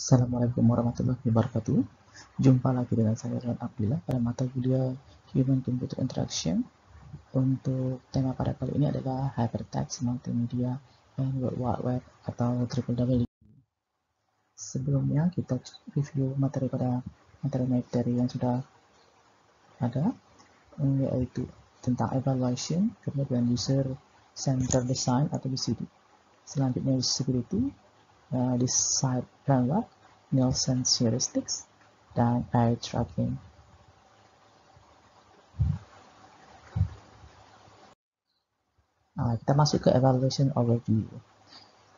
Assalamualaikum warahmatullahi wabarakatuh. Jumpa lagi dengan saya Ran Abdillah pada mata kuliah Human Computer Interaction. Untuk tema pada kali ini adalah Hypertext Multimedia and World Wide Web atau WWW. Sebelumnya kita review materi yang sudah ada, yaitu tentang evaluation, kemudian user center design atau UCD. Selanjutnya usability, design framework, Nielsen heuristics, dan eye tracking. Kita masuk ke evaluation overview.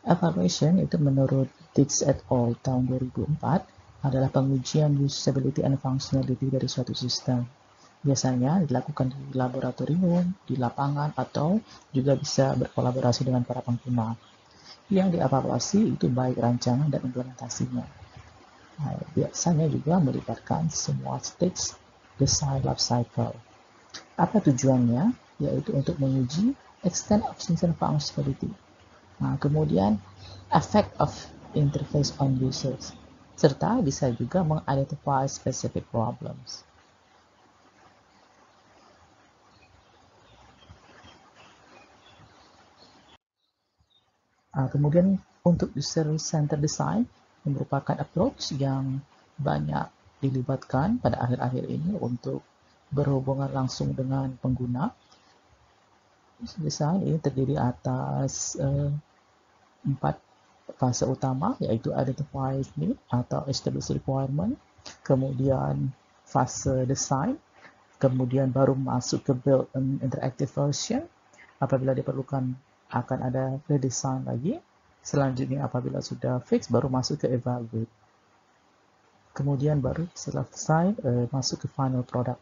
Evaluation itu menurut Dix et al. Tahun 2004 adalah pengujian usability and functionality dari suatu sistem. Biasanya dilakukan di laboratorium, di lapangan, atau juga bisa berkolaborasi dengan para pengguna. Yang dievaluasi itu baik rancangan dan implementasinya. Biasanya juga melibatkan semua stage design life cycle. Apa tujuannya? Yaitu untuk menguji extent of system functionality. Kemudian effect of interface on users, serta bisa juga mengidentify specific problems. Kemudian untuk user center design yang merupakan approach yang banyak dilibatkan pada akhir-akhir ini untuk berhubungan langsung dengan pengguna. Desain ini terdiri atas 4 fase utama, yaitu identify need atau establish requirement, kemudian fase design, kemudian baru masuk ke build an interactive version. Apabila diperlukan akan ada redesign lagi. Selanjutnya apabila sudah fix baru masuk ke evaluate. Kemudian baru selesai masuk ke final product.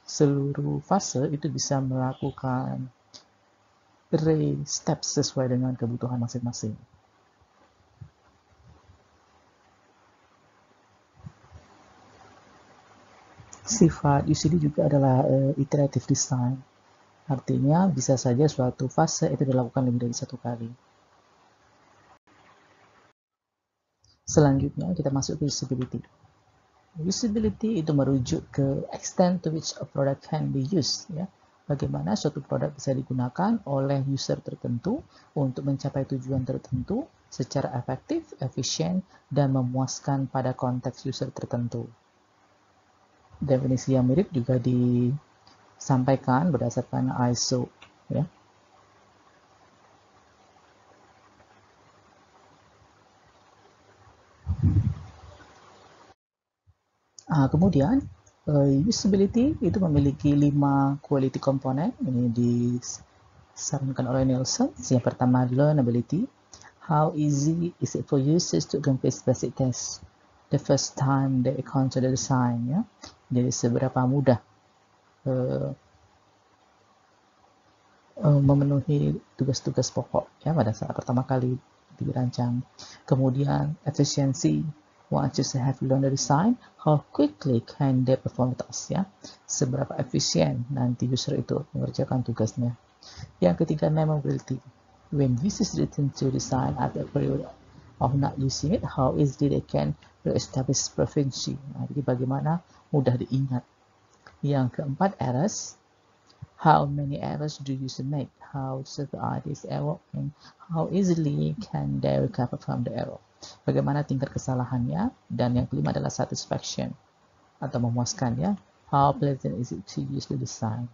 Seluruh fase itu bisa melakukan array steps sesuai dengan kebutuhan masing-masing. Sifat UCD juga adalah iterative design. Artinya bisa saja suatu fase itu dilakukan lebih dari satu kali. Selanjutnya kita masuk ke usability. Usability itu merujuk ke extent to which a product can be used, ya. Bagaimana suatu produk bisa digunakan oleh user tertentu untuk mencapai tujuan tertentu secara efektif, efisien, dan memuaskan pada konteks user tertentu. Definisi yang mirip juga disampaikan berdasarkan ISO, ya. Kemudian usability itu memiliki 5 quality component. Ini disarankan oleh Nielsen. Yang pertama, learnability. How easy is it for users to complete basic tests the first time they encounter the design, ya. Jadi seberapa mudah memenuhi tugas-tugas pokok, ya, pada saat pertama kali dirancang. Kemudian efficiency. Once users have learned the design, how quickly can they perform the task, ya. Seberapa efisien nanti user itu mengerjakan tugasnya. Yang ketiga, memorability. When users return to design at a period of not using it, how easily they can re-establish proficiency. Jadi bagaimana mudah diingat. Yang keempat, errors. How many errors do users make? How severe are these errors? And how easily can they recover from the error? Bagaimana tingkat kesalahannya? Dan yang kelima adalah satisfaction atau memuaskan, ya. How pleasant is it to use the design?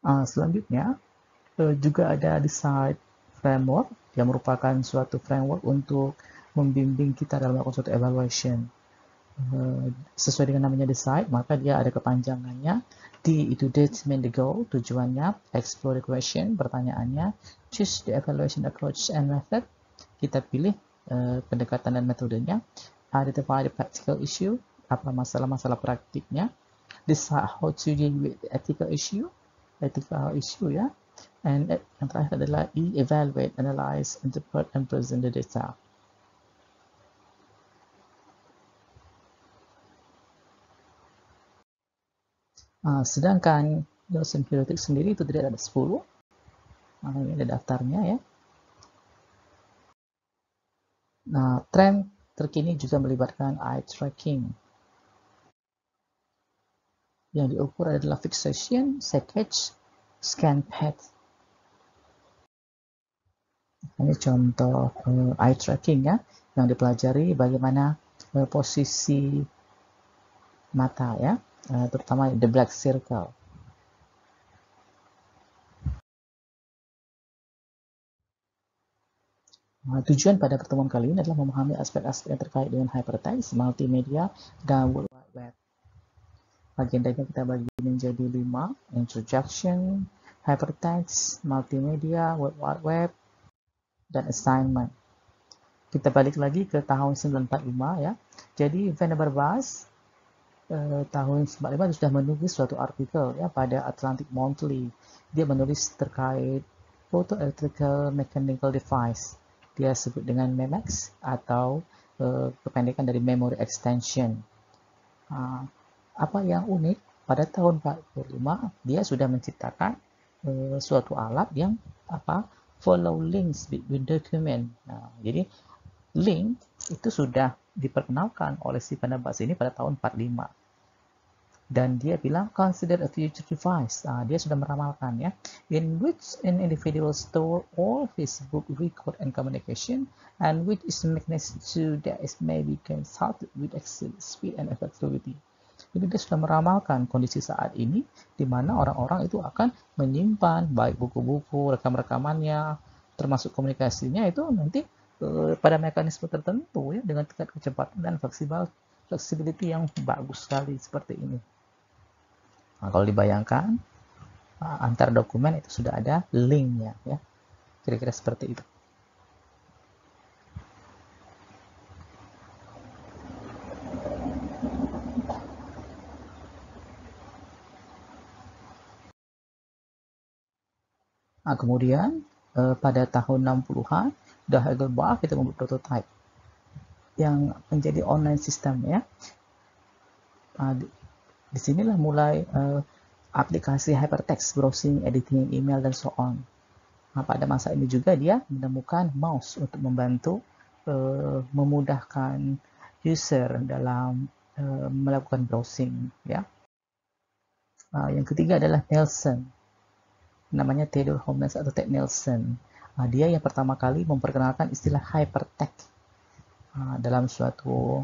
Selanjutnya juga ada design framework yang merupakan suatu framework untuk membimbing kita dalam melakukan suatu evaluation. Sesuai dengan namanya design, maka dia ada kepanjangannya. D itu determine the goal, tujuannya. Explore the question, pertanyaannya. Choose the evaluation approach and method, kita pilih pendekatan dan metodenya. Identify the practical issue, apa masalah-masalah praktiknya. Decide how to deal with the ethical issue, ya. And yang terakhir adalah evaluate, analyze, interpret, and present the data. Sedangkan dosen periodic sendiri itu tidak ada 10. Ini ada daftarnya ya. Nah, tren terkini juga melibatkan eye tracking. Yang diukur adalah fixation, segage, scan path. Ini contoh eye tracking ya, yang dipelajari bagaimana posisi mata ya, terutama the black circle. Tujuan pada pertemuan kali ini adalah memahami aspek-aspek yang terkait dengan hypertext, multimedia, dan World Wide Web. Agendanya kita bagi menjadi 5, introduction, hypertext, multimedia, World Wide Web, dan assignment. Kita balik lagi ke tahun 1945 ya. Jadi Vannevar Bush tahun 1945 sudah menulis suatu artikel ya pada Atlantic Monthly. Dia menulis terkait Photoelectrical Mechanical Device. Dia sebut dengan MEMEX atau kependekan dari Memory Extension. Apa yang unik, pada tahun 1945 dia sudah menciptakan suatu alat yang follow links between document. Jadi link itu sudah diperkenalkan oleh si Vannevar ini pada tahun 45. Dan dia bilang consider a future device. Dia sudah meramalkan ya, in which an individual store all his book record and communication, and which is magnetic to that is maybe consulted with excellent speed and effectivity. Jadi dia sudah meramalkan kondisi saat ini di mana orang-orang itu akan menyimpan baik buku-buku, rekam-rekamannya, termasuk komunikasinya itu nanti pada mekanisme tertentu ya, dengan tingkat kecepatan dan flexibility yang bagus sekali seperti ini. Kalau dibayangkan antar dokumen itu sudah ada linknya ya, kira-kira seperti itu. Kemudian pada tahun 60-an Hagelbach kita membuat prototype yang menjadi online system ya. Disinilah mulai aplikasi hypertext, browsing, editing email, dan so on. Pada masa ini juga dia menemukan mouse untuk membantu memudahkan user dalam melakukan browsing. Ya. Yang ketiga adalah Nelson, namanya Theodore Holmes atau Ted Nelson. Dia yang pertama kali memperkenalkan istilah hypertext dalam suatu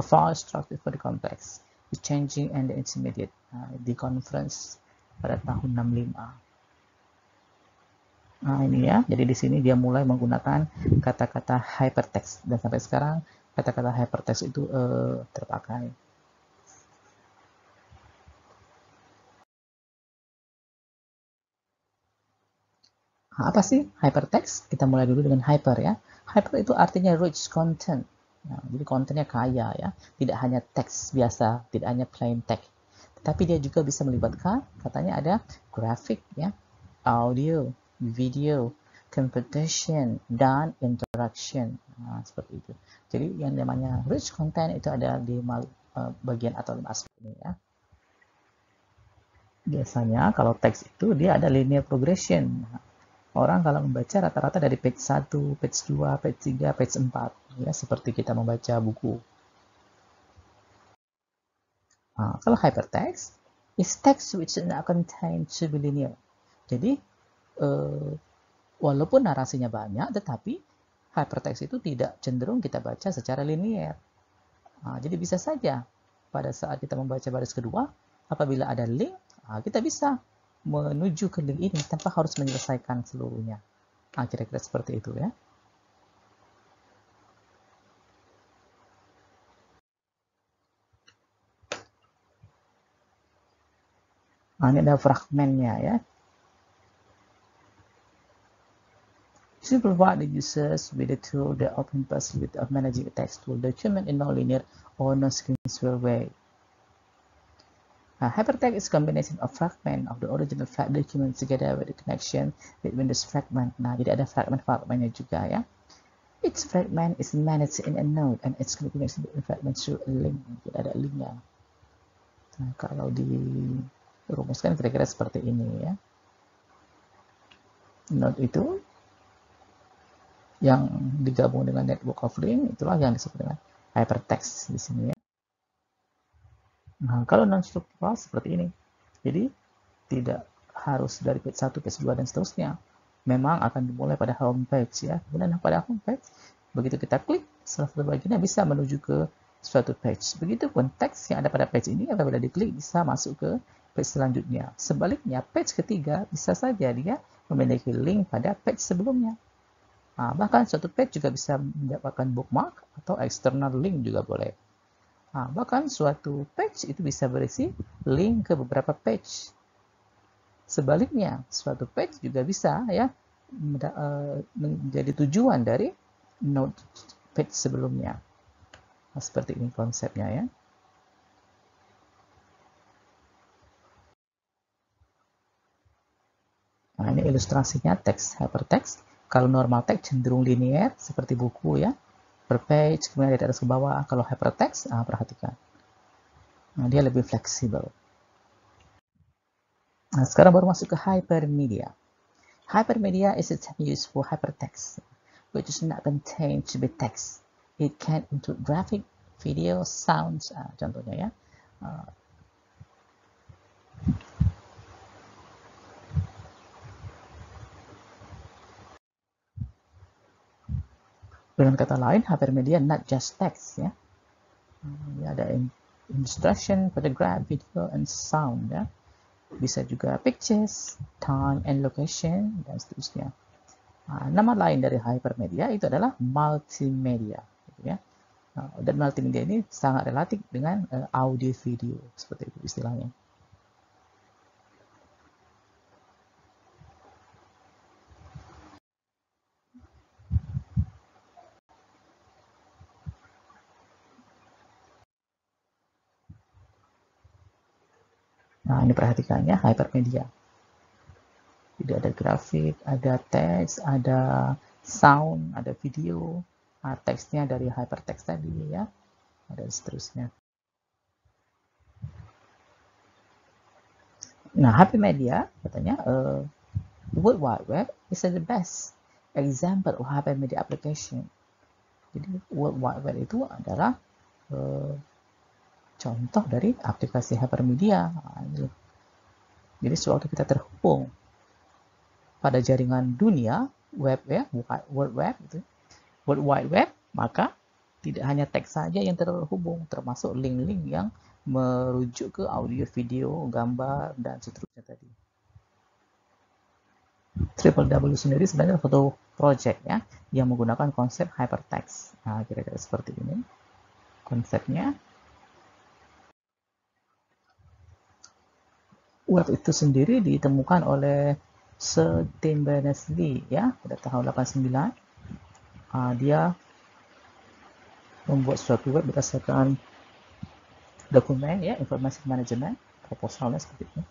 file structure for the complex, the changing and the intermediate di conference pada tahun 65. Ini ya, jadi di sini dia mulai menggunakan kata-kata hypertext dan sampai sekarang kata-kata hypertext itu terpakai. Apa sih hypertext? Kita mulai dulu dengan hyper ya. Hyper itu artinya rich content. Jadi kontennya kaya ya, tidak hanya teks biasa, tidak hanya plain text, tetapi dia juga bisa melibatkan, katanya ada grafik ya, audio, video, computation, dan interaction. Seperti itu. Jadi yang namanya rich content itu ada di bagian atau 5 aspek ini ya. Biasanya kalau teks itu dia ada linear progression. Orang kalau membaca rata-rata dari page 1, page 2, page 3, page 4. Ya, seperti kita membaca buku. Kalau hypertext, is text which is not contained to be linear. Jadi, walaupun narasinya banyak, tetapi hypertext itu tidak cenderung kita baca secara linear. Jadi bisa saja pada saat kita membaca baris kedua, apabila ada link, kita bisa menuju ke link ini tanpa harus menyelesaikan seluruhnya. Kira-kira seperti itu ya. Ini ada fragmennya ya. To provide the users with a tool that open possibility of managing a textual document in non-linear or non-sequential way. Hypertext is a combination of fragment of the original document together with the connection between this fragment. Jadi ada fragment-fragmentnya juga ya. Each fragment is managed in a node and its connection between fragments through a link. Jadi ada linknya. Kalau di Rumuskan kira-kira seperti ini ya. Node itu yang digabung dengan network of link, itulah yang disebut dengan hypertext di sini ya. Nah, kalau non-struktural seperti ini. Jadi tidak harus dari page 1, page 2 dan seterusnya. Memang akan dimulai pada home page ya. Kemudian pada home page, begitu kita klik, salah satu bagiannya bisa menuju ke suatu page. Begitupun teks yang ada pada page ini apabila diklik bisa masuk ke page selanjutnya. Sebaliknya, page ketiga bisa saja dia memiliki link pada page sebelumnya. Nah, bahkan suatu page juga bisa mendapatkan bookmark atau external link juga boleh. Nah, bahkan suatu page itu bisa berisi link ke beberapa page. Sebaliknya, suatu page juga bisa ya menjadi tujuan dari node page sebelumnya. Nah, seperti ini konsepnya ya. Nah, ini ilustrasinya teks hypertext. Kalau normal text cenderung linear seperti buku ya, per page, kemudian dari atas ke bawah. Kalau hypertext, perhatikan. Nah, dia lebih fleksibel. Nah, sekarang baru masuk ke hypermedia. Hypermedia is a term used for hypertext, which is not contained to be text. It can include graphic, video, sounds, contohnya ya. Dengan kata lain, hypermedia not just text ya. Ada illustration, photograph, video, and sound ya. Bisa juga pictures, time and location, dan seterusnya. Nama lain dari hypermedia itu adalah multimedia. Gitu ya. Dan multimedia ini sangat relatif dengan audio video, seperti itu istilahnya. Nah, ini perhatikannya, hypermedia. Jadi ada grafik, ada teks, ada sound, ada video. Teksnya dari hypertext tadi ya, dan seterusnya. Nah, hypermedia katanya World Wide Web is the best example of hypermedia application. Jadi World Wide Web itu adalah contoh dari aplikasi hypermedia. Jadi sewaktu kita terhubung pada jaringan dunia web ya, World Web itu, World Wide Web, maka tidak hanya teks saja yang terhubung, termasuk link-link yang merujuk ke audio, video, gambar, dan seterusnya tadi. www sendiri sebenarnya foto project ya, yang menggunakan konsep hypertext. Nah, kira-kira seperti ini konsepnya. Web itu sendiri ditemukan oleh Sir Tim Berners-Lee ya pada tahun 89. Dia membuat suatu web berdasarkan dokumen ya, informasi manajemen, proposalnya seperti itu.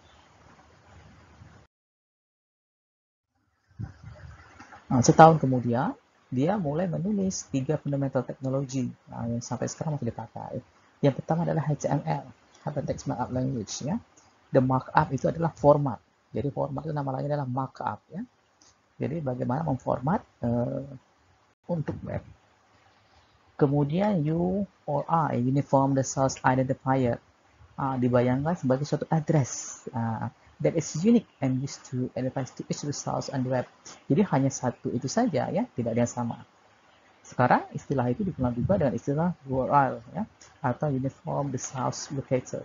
Setahun kemudian dia mulai menulis 3 fundamental teknologi yang sampai sekarang masih dipakai. Yang pertama adalah HTML, Hypertext Markup Language ya. The markup itu adalah format. Jadi format itu nama lainnya adalah markup ya. Jadi bagaimana memformat untuk web. Kemudian URI, Uniform Resource Identifier, dibayangkan sebagai suatu address that is unique and used to identify each resource on the web. Jadi hanya satu itu saja ya, tidak ada yang sama. Sekarang istilah itu dikenal juga dengan istilah URL ya, atau Uniform Resource Locator.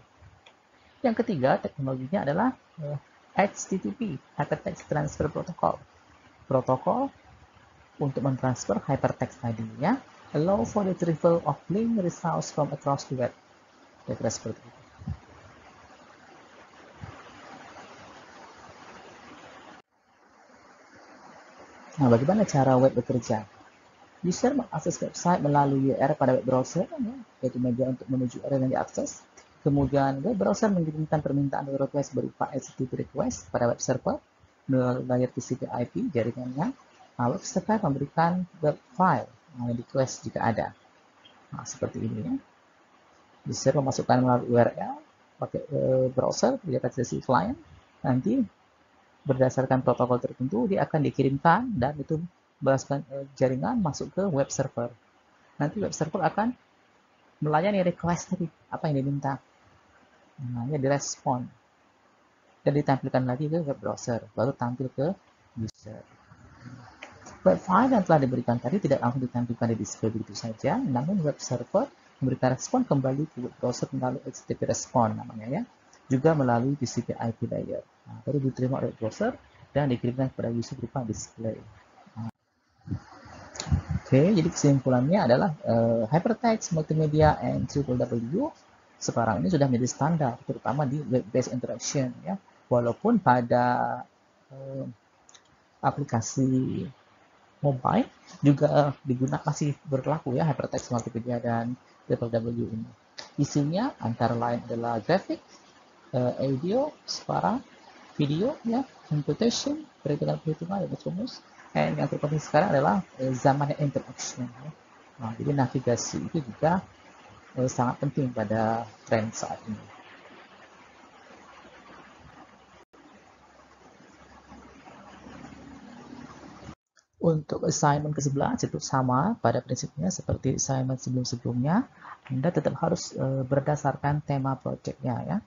Yang ketiga teknologinya adalah HTTP, Hypertext Transfer Protocol. Protokol untuk mentransfer hypertext tadi ya, allow for the retrieval of link resource from across the web. Kira-kira seperti itu. Nah, bagaimana cara web bekerja? User mengakses website melalui URL pada web browser, ya, yaitu media untuk menuju URL yang diakses. Kemudian web browser mengirimkan permintaan request berupa HTTP request pada web server melalui layar TCP/IP jaringannya. Web server memberikan web file request jika ada. Nah, seperti ini ya. User memasukkan melalui URL, pakai browser di atas sesi client, nanti berdasarkan protokol tertentu dia akan dikirimkan dan itu berdasarkan jaringan masuk ke web server. Nanti web server akan melayani request tadi, apa yang diminta. Nah, ya direspon dan ditampilkan lagi ke web browser, baru tampil ke user. Web file yang telah diberikan tadi tidak langsung ditampilkan di display begitu saja, namun web server memberikan respon kembali ke web browser melalui HTTP respon namanya ya, juga melalui TCP IP layer. Nah, baru diterima oleh browser dan dikirimkan kepada user berupa display. Oke, jadi kesimpulannya adalah hypertext, multimedia, and www sekarang ini sudah menjadi standar, terutama di web-based interaction ya. Walaupun pada aplikasi mobile juga masih berlaku ya hypertext, multimedia, dan www ini. Isinya antara lain adalah grafik, audio, suara, video, ya, computation, perhitungan dan rumus. Dan yang terpenting sekarang adalah zaman interaction. Ya. Nah, jadi navigasi itu juga sangat penting pada tren saat ini. Untuk assignment ke-11 itu sama pada prinsipnya seperti assignment sebelum-sebelumnya. Anda tetap harus berdasarkan tema projectnya ya.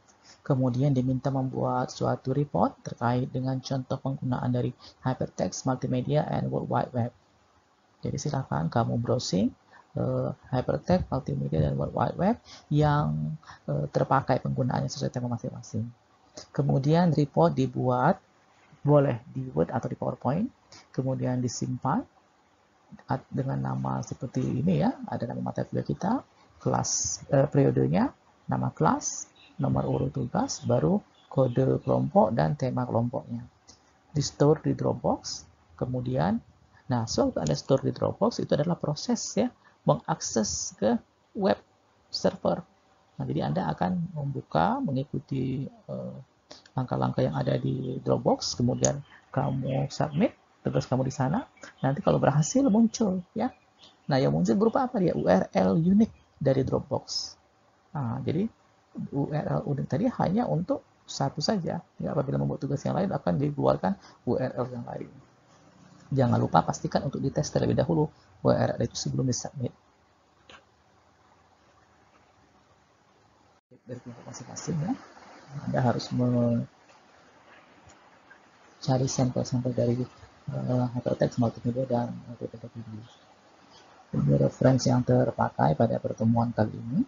Kemudian diminta membuat suatu report terkait dengan contoh penggunaan dari hypertext, multimedia, and World Wide Web. Jadi silakan kamu browsing hypertext, multimedia, dan World Wide Web yang terpakai penggunaannya sesuai tema masing-masing. Kemudian report dibuat boleh di Word atau di PowerPoint, kemudian disimpan dengan nama seperti ini ya, ada nama mata kuliah kita, kelas periodenya, nama kelas, nomor urut tugas, baru kode kelompok dan tema kelompoknya. Di store di Dropbox, kemudian, nah sewaktu Anda store di Dropbox itu adalah proses ya mengakses ke web server. Nah, jadi Anda akan membuka, mengikuti langkah-langkah yang ada di Dropbox, kemudian kamu submit tugas kamu di sana. Nanti kalau berhasil muncul ya. Nah, yang muncul berupa apa dia? URL unik dari Dropbox. Nah, jadi URL unik tadi hanya untuk satu saja. Ya, apabila membuat tugas yang lain akan dikeluarkan URL yang lain. Jangan lupa pastikan untuk dites terlebih dahulu URL itu sebelum disubmit. Dari kelompok masing-masing ya. Anda harus mencari sampel-sampel dari hypertext, multimedia, dan www. Ini referensi yang terpakai pada pertemuan kali ini.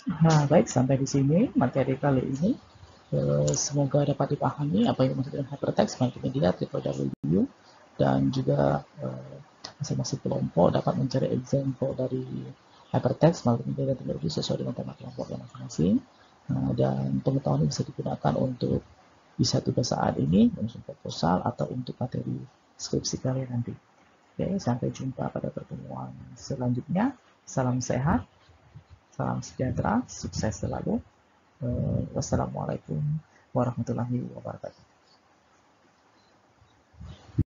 Nah, baik, sampai di sini materi kali ini. Semoga dapat dipahami apa yang dimaksud dengan hypertext multimedia www, dan juga masing-masing kelompok dapat mencari example dari hypertext multimedia dan teknologi sesuai dengan tema kelompoknya masing-masing. Dan pengetahuan ini bisa digunakan untuk bisa tugas saat ini, untuk proposal, atau untuk materi skripsi kalian nanti. Oke, sampai jumpa pada pertemuan selanjutnya. Salam sehat, salam sejahtera, sukses selalu. Wassalamualaikum warahmatullahi wabarakatuh.